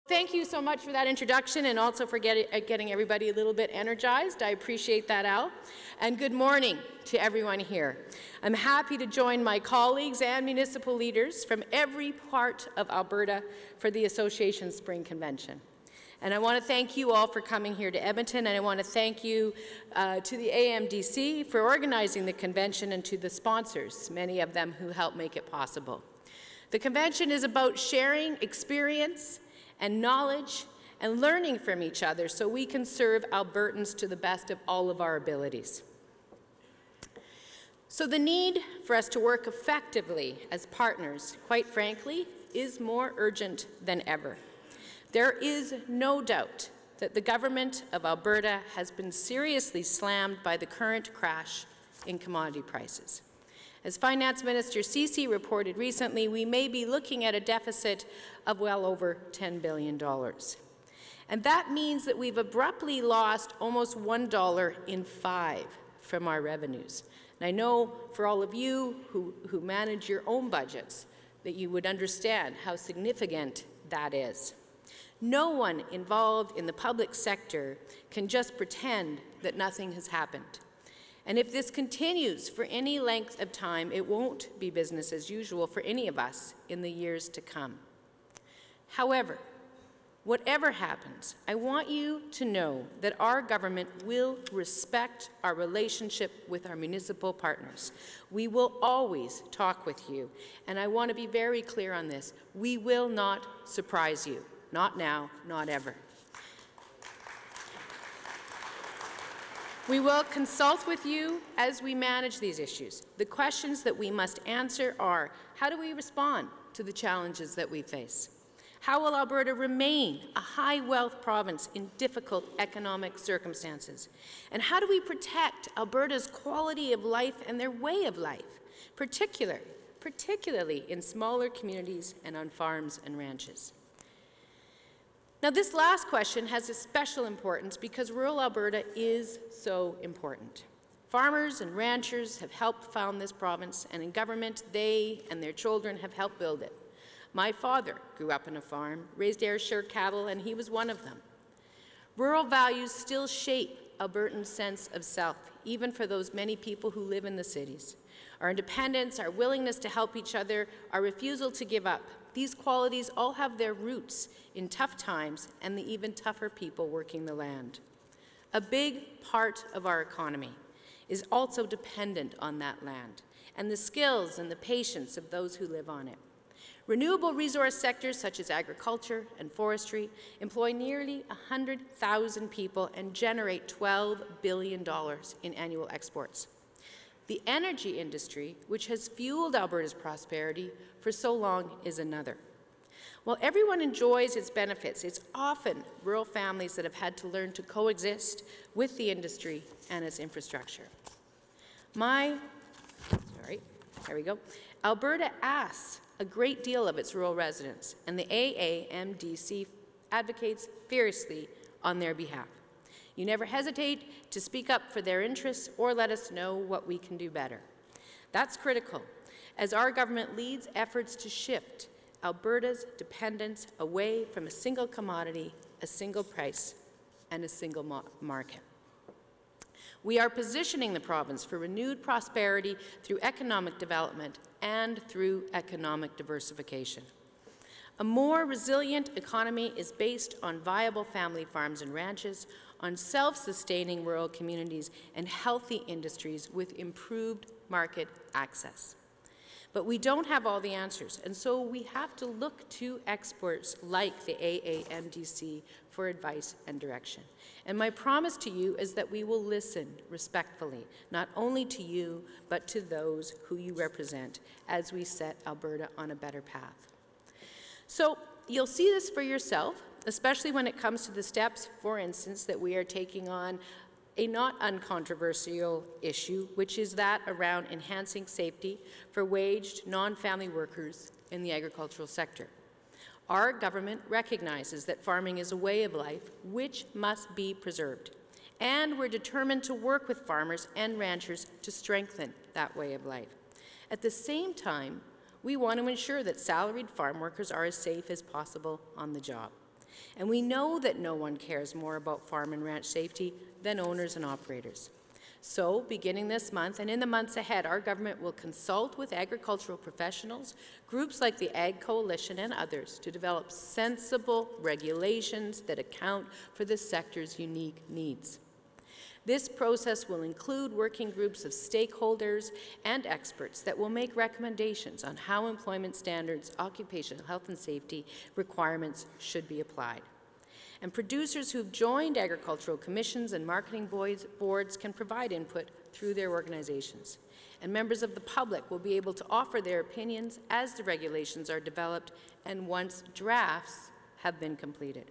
Thank you so much for that introduction and also for getting everybody a little bit energized. I appreciate that, Al. And good morning to everyone here. I'm happy to join my colleagues and municipal leaders from every part of Alberta for the Association's Spring Convention. And I want to thank you all for coming here to Edmonton, and I want to thank you to the AAMDC for organizing the convention and to the sponsors, many of them who helped make it possible. The convention is about sharing experience and knowledge and learning from each other so we can serve Albertans to the best of all of our abilities. So the need for us to work effectively as partners, quite frankly, is more urgent than ever. There is no doubt that the government of Alberta has been seriously slammed by the current crash in commodity prices. As Finance Minister Ceci reported recently, we may be looking at a deficit of well over $10 billion. And that means that we've abruptly lost almost $1 in 5 from our revenues. And I know for all of you who manage your own budgets that you would understand how significant that is. No one involved in the public sector can just pretend that nothing has happened. And if this continues for any length of time, it won't be business as usual for any of us in the years to come. However, whatever happens, I want you to know that our government will respect our relationship with our municipal partners. We will always talk with you, and I want to be very clear on this. We will not surprise you. Not now, not ever. We will consult with you as we manage these issues. The questions that we must answer are, how do we respond to the challenges that we face? How will Alberta remain a high-wealth province in difficult economic circumstances? And how do we protect Alberta's quality of life and their way of life, particularly in smaller communities and on farms and ranches? Now, this last question has a special importance because rural Alberta is so important. Farmers and ranchers have helped found this province, and in government, they and their children have helped build it. My father grew up on a farm, raised Ayrshire cattle, and he was one of them. Rural values still shape Albertans' sense of self, even for those many people who live in the cities. Our independence, our willingness to help each other, our refusal to give up, these qualities all have their roots in tough times and the even tougher people working the land. A big part of our economy is also dependent on that land and the skills and the patience of those who live on it. Renewable resource sectors such as agriculture and forestry employ nearly 100,000 people and generate $12 billion in annual exports. The energy industry, which has fueled Alberta's prosperity for so long, is another. While everyone enjoys its benefits, it's often rural families that have had to learn to coexist with the industry and its infrastructure. Alberta asks a great deal of its rural residents, and the AAMDC advocates fiercely on their behalf. You never hesitate to speak up for their interests or let us know what we can do better. That's critical, as our government leads efforts to shift Alberta's dependence away from a single commodity, a single price, and a single market. We are positioning the province for renewed prosperity through economic development and through economic diversification. A more resilient economy is based on viable family farms and ranches, on self-sustaining rural communities, and healthy industries with improved market access. But we don't have all the answers, and so we have to look to experts like the AAMDC for advice and direction. And my promise to you is that we will listen respectfully, not only to you, but to those who you represent as we set Alberta on a better path. So you'll see this for yourself, especially when it comes to the steps, for instance, that we are taking on a not uncontroversial issue, which is that around enhancing safety for waged non-family workers in the agricultural sector. Our government recognizes that farming is a way of life which must be preserved, and we're determined to work with farmers and ranchers to strengthen that way of life. At the same time, we want to ensure that salaried farm workers are as safe as possible on the job. And we know that no one cares more about farm and ranch safety than owners and operators. So, beginning this month and in the months ahead, our government will consult with agricultural professionals, groups like the Ag Coalition and others to develop sensible regulations that account for the sector's unique needs. This process will include working groups of stakeholders and experts that will make recommendations on how employment standards, occupational health and safety requirements should be applied. And producers who've joined agricultural commissions and marketing boards can provide input through their organizations. And members of the public will be able to offer their opinions as the regulations are developed and once drafts have been completed.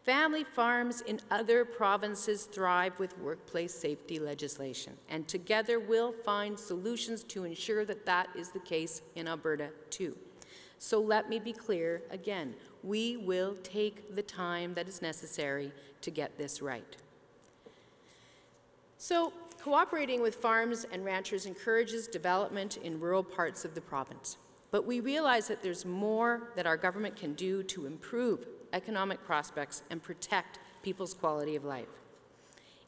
Family farms in other provinces thrive with workplace safety legislation, and together we'll find solutions to ensure that that is the case in Alberta too. So let me be clear again, we will take the time that is necessary to get this right. So, cooperating with farms and ranchers encourages development in rural parts of the province. But we realize that there's more that our government can do to improve economic prospects and protect people's quality of life.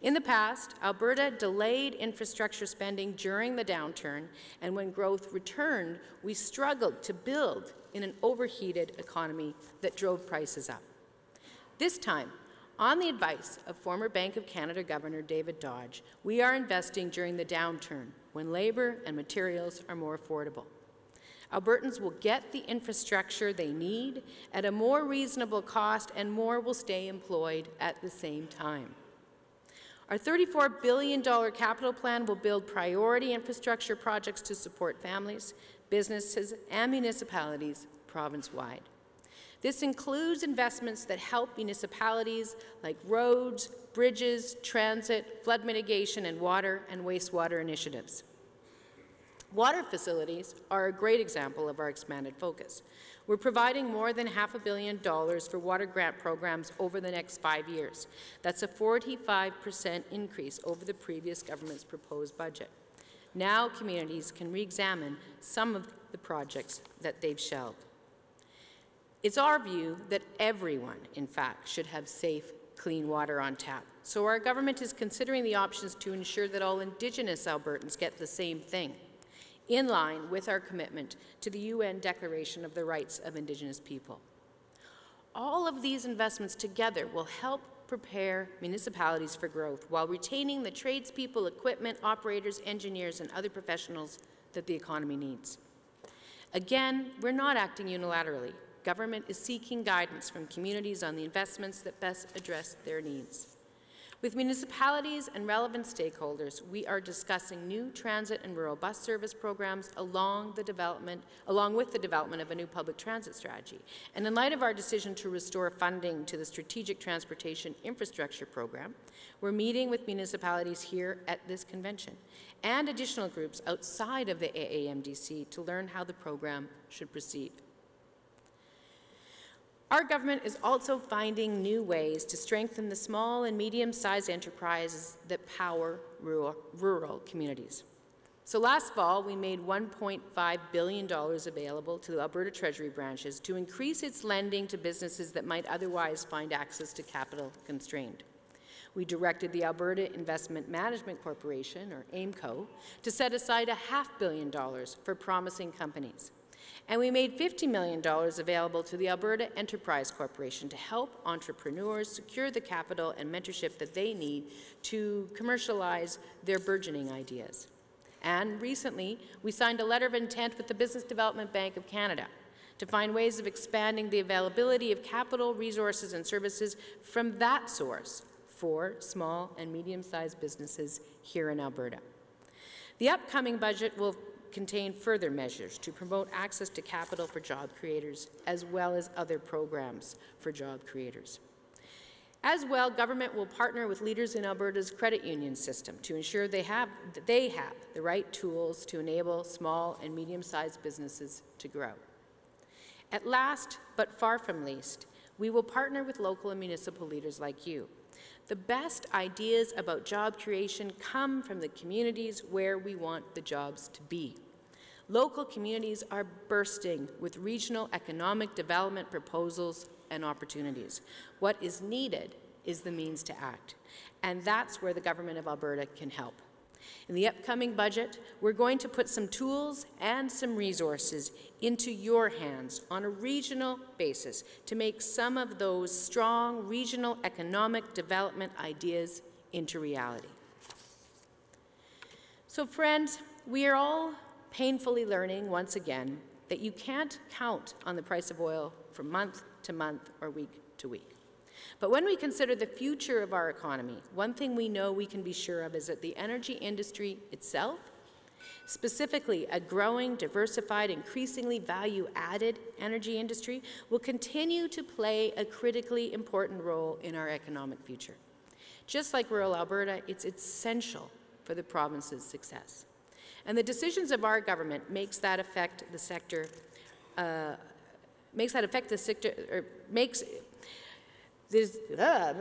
In the past, Alberta delayed infrastructure spending during the downturn, and when growth returned, we struggled to build in an overheated economy that drove prices up. This time, on the advice of former Bank of Canada Governor David Dodge, we are investing during the downturn when labour and materials are more affordable. Albertans will get the infrastructure they need at a more reasonable cost, and more will stay employed at the same time. Our $34 billion capital plan will build priority infrastructure projects to support families, businesses, and municipalities province-wide. This includes investments that help municipalities like roads, bridges, transit, flood mitigation, and water and wastewater initiatives. Water facilities are a great example of our expanded focus. We're providing more than $500 million for water grant programs over the next 5 years. That's a 45% increase over the previous government's proposed budget. Now communities can re-examine some of the projects that they've shelved. It's our view that everyone, in fact, should have safe, clean water on tap. So our government is considering the options to ensure that all Indigenous Albertans get the same thing, in line with our commitment to the UN Declaration of the Rights of Indigenous People. All of these investments together will help prepare municipalities for growth while retaining the tradespeople, equipment, operators, engineers, and other professionals that the economy needs. Again, we're not acting unilaterally. Government is seeking guidance from communities on the investments that best address their needs. With municipalities and relevant stakeholders, we are discussing new transit and rural bus service programs along with the development of a new public transit strategy. And in light of our decision to restore funding to the Strategic Transportation Infrastructure Program, we're meeting with municipalities here at this convention and additional groups outside of the AAMDC to learn how the program should proceed. Our government is also finding new ways to strengthen the small and medium-sized enterprises that power rural communities. So last fall, we made $1.5 billion available to the Alberta Treasury branches to increase its lending to businesses that might otherwise find access to capital constrained. We directed the Alberta Investment Management Corporation, or AAMCO, to set aside $500 million for promising companies. And we made $50 million available to the Alberta Enterprise Corporation to help entrepreneurs secure the capital and mentorship that they need to commercialize their burgeoning ideas. And recently, we signed a letter of intent with the Business Development Bank of Canada to find ways of expanding the availability of capital, resources, and services from that source for small and medium-sized businesses here in Alberta. The upcoming budget will contain further measures to promote access to capital for job creators, as well as other programs for job creators. As well, government will partner with leaders in Alberta's credit union system to ensure that they have the right tools to enable small and medium-sized businesses to grow. At last, but far from least, we will partner with local and municipal leaders like you. The best ideas about job creation come from the communities where we want the jobs to be. Local communities are bursting with regional economic development proposals and opportunities. What is needed is the means to act. And that's where the Government of Alberta can help. In the upcoming budget, we're going to put some tools and some resources into your hands on a regional basis to make some of those strong regional economic development ideas into reality. So friends, we are all painfully learning once again that you can't count on the price of oil from month to month or week to week. But when we consider the future of our economy, one thing we know we can be sure of is that the energy industry itself, specifically a growing, diversified, increasingly value-added energy industry, will continue to play a critically important role in our economic future. Just like rural Alberta, it's essential for the province's success. And the decisions of our government makes that affect the sector, let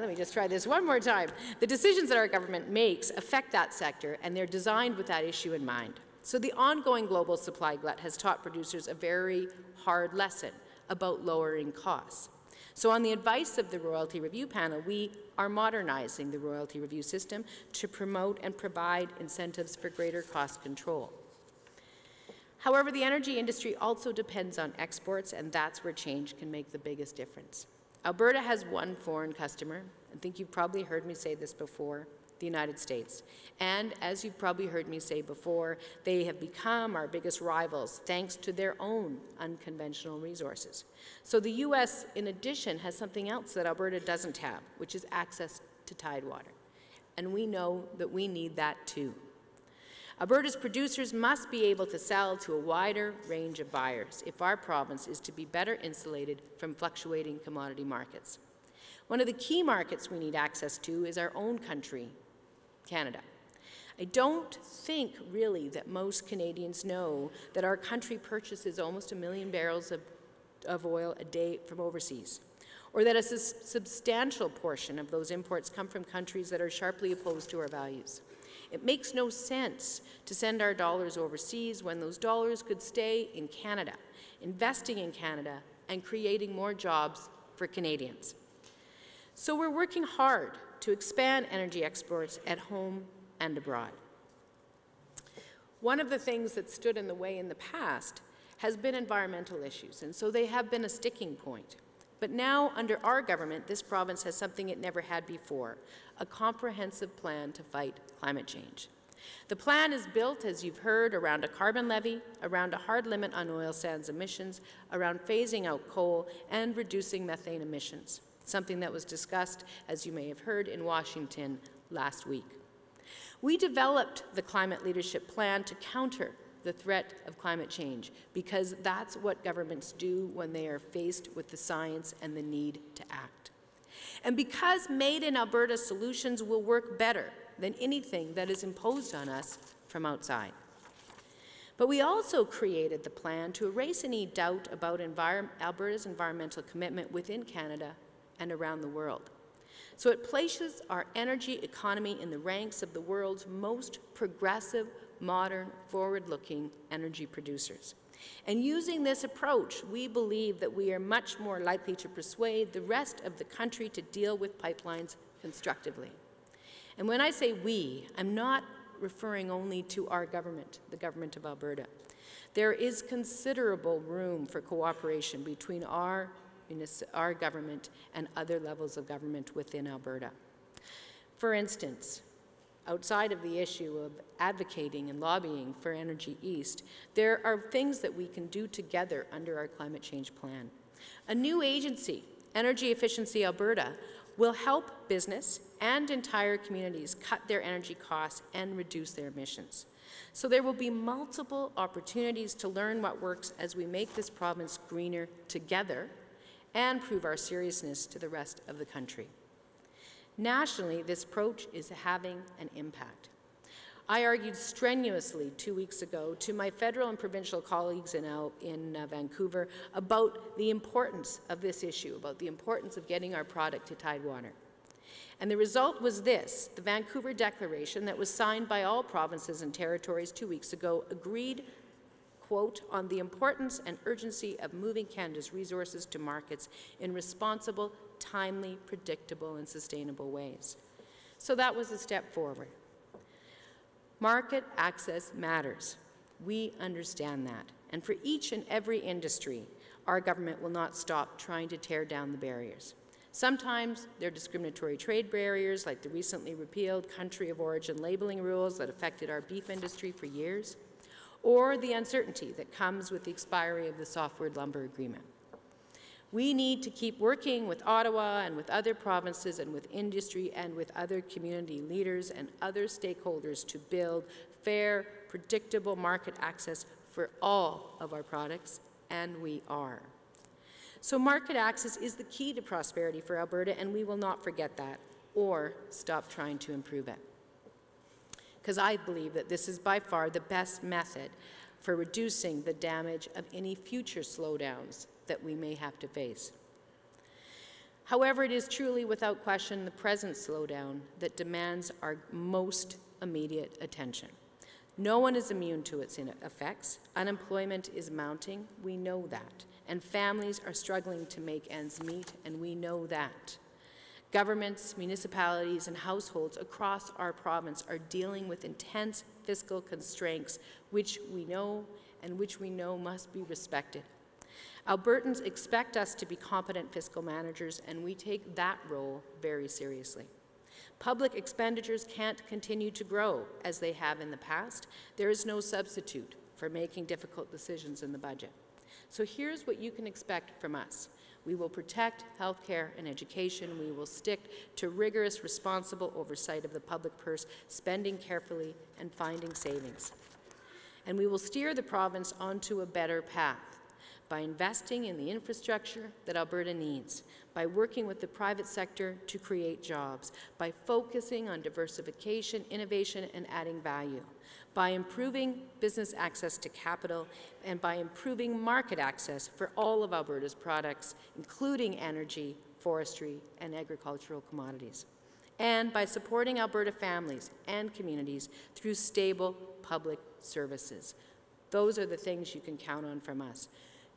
me just try this one more time. The decisions that our government makes affect that sector, and they're designed with that issue in mind. So the ongoing global supply glut has taught producers a very hard lesson about lowering costs. So on the advice of the Royalty Review Panel, we are modernizing the royalty review system to promote and provide incentives for greater cost control. However, the energy industry also depends on exports, and that's where change can make the biggest difference. Alberta has one foreign customer. I think you've probably heard me say this before, the United States. And as you've probably heard me say before, they have become our biggest rivals thanks to their own unconventional resources. So the U.S., in addition, has something else that Alberta doesn't have, which is access to tidewater. And we know that we need that too. Alberta's producers must be able to sell to a wider range of buyers if our province is to be better insulated from fluctuating commodity markets. One of the key markets we need access to is our own country, Canada. I don't think really that most Canadians know that our country purchases almost 1 million barrels of oil a day from overseas, or that a substantial portion of those imports come from countries that are sharply opposed to our values. It makes no sense to send our dollars overseas when those dollars could stay in Canada, investing in Canada and creating more jobs for Canadians. So we're working hard to expand energy exports at home and abroad. One of the things that stood in the way in the past has been environmental issues, and so they have been a sticking point. But now, under our government, this province has something it never had before, a comprehensive plan to fight climate change. The plan is built, as you've heard, around a carbon levy, around a hard limit on oil sands emissions, around phasing out coal, and reducing methane emissions, something that was discussed, as you may have heard, in Washington last week. We developed the Climate Leadership Plan to counter the threat of climate change, because that's what governments do when they are faced with the science and the need to act. And because Made in Alberta solutions will work better than anything that is imposed on us from outside. But we also created the plan to erase any doubt about Alberta's environmental commitment within Canada and around the world. So it places our energy economy in the ranks of the world's most progressive, modern, forward-looking energy producers. And using this approach, we believe that we are much more likely to persuade the rest of the country to deal with pipelines constructively. And when I say we, I'm not referring only to our government, the Government of Alberta. There is considerable room for cooperation between our government and other levels of government within Alberta. For instance, outside of the issue of advocating and lobbying for Energy East, there are things that we can do together under our climate change plan. A new agency, Energy Efficiency Alberta, will help business and entire communities cut their energy costs and reduce their emissions. So there will be multiple opportunities to learn what works as we make this province greener together and prove our seriousness to the rest of the country. Nationally, this approach is having an impact. I argued strenuously 2 weeks ago to my federal and provincial colleagues in Vancouver about the importance of this issue, about the importance of getting our product to tidewater. And the result was this: the Vancouver Declaration that was signed by all provinces and territories 2 weeks ago agreed quote, on the importance and urgency of moving Canada's resources to markets in responsible, timely, predictable, and sustainable ways. So that was a step forward. Market access matters. We understand that. And for each and every industry, our government will not stop trying to tear down the barriers. Sometimes they're discriminatory trade barriers, like the recently repealed country of origin labeling rules that affected our beef industry for years, or the uncertainty that comes with the expiry of the softwood lumber agreement. We need to keep working with Ottawa and with other provinces and with industry and with other community leaders and other stakeholders to build fair, predictable market access for all of our products, and we are. So market access is the key to prosperity for Alberta, and we will not forget that or stop trying to improve it. Because I believe that this is by far the best method for reducing the damage of any future slowdowns that we may have to face. However, it is truly, without question, the present slowdown that demands our most immediate attention. No one is immune to its effects. Unemployment is mounting, we know that, and families are struggling to make ends meet, and we know that. Governments, municipalities, and households across our province are dealing with intense fiscal constraints, which we know must be respected. Albertans expect us to be competent fiscal managers, and we take that role very seriously. Public expenditures can't continue to grow as they have in the past. There is no substitute for making difficult decisions in the budget. So here's what you can expect from us. We will protect healthcare and education. We will stick to rigorous, responsible oversight of the public purse, spending carefully and finding savings. And we will steer the province onto a better path by investing in the infrastructure that Alberta needs, by working with the private sector to create jobs, by focusing on diversification, innovation, and adding value, by improving business access to capital, and by improving market access for all of Alberta's products, including energy, forestry, and agricultural commodities, and by supporting Alberta families and communities through stable public services. Those are the things you can count on from us.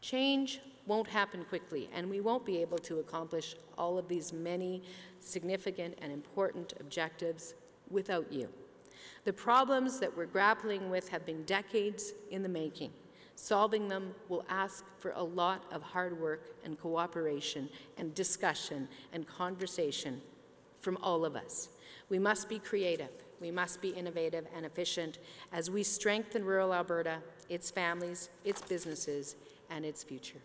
Change won't happen quickly, and we won't be able to accomplish all of these many significant and important objectives without you. The problems that we're grappling with have been decades in the making. Solving them will ask for a lot of hard work and cooperation and discussion and conversation from all of us. We must be creative. We must be innovative and efficient as we strengthen rural Alberta, its families, its businesses, and its future.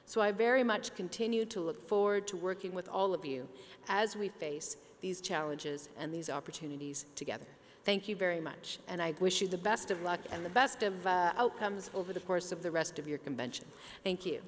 So I very much continue to look forward to working with all of you as we face these challenges and these opportunities together. Thank you very much, and I wish you the best of luck and the best of outcomes over the course of the rest of your convention. Thank you.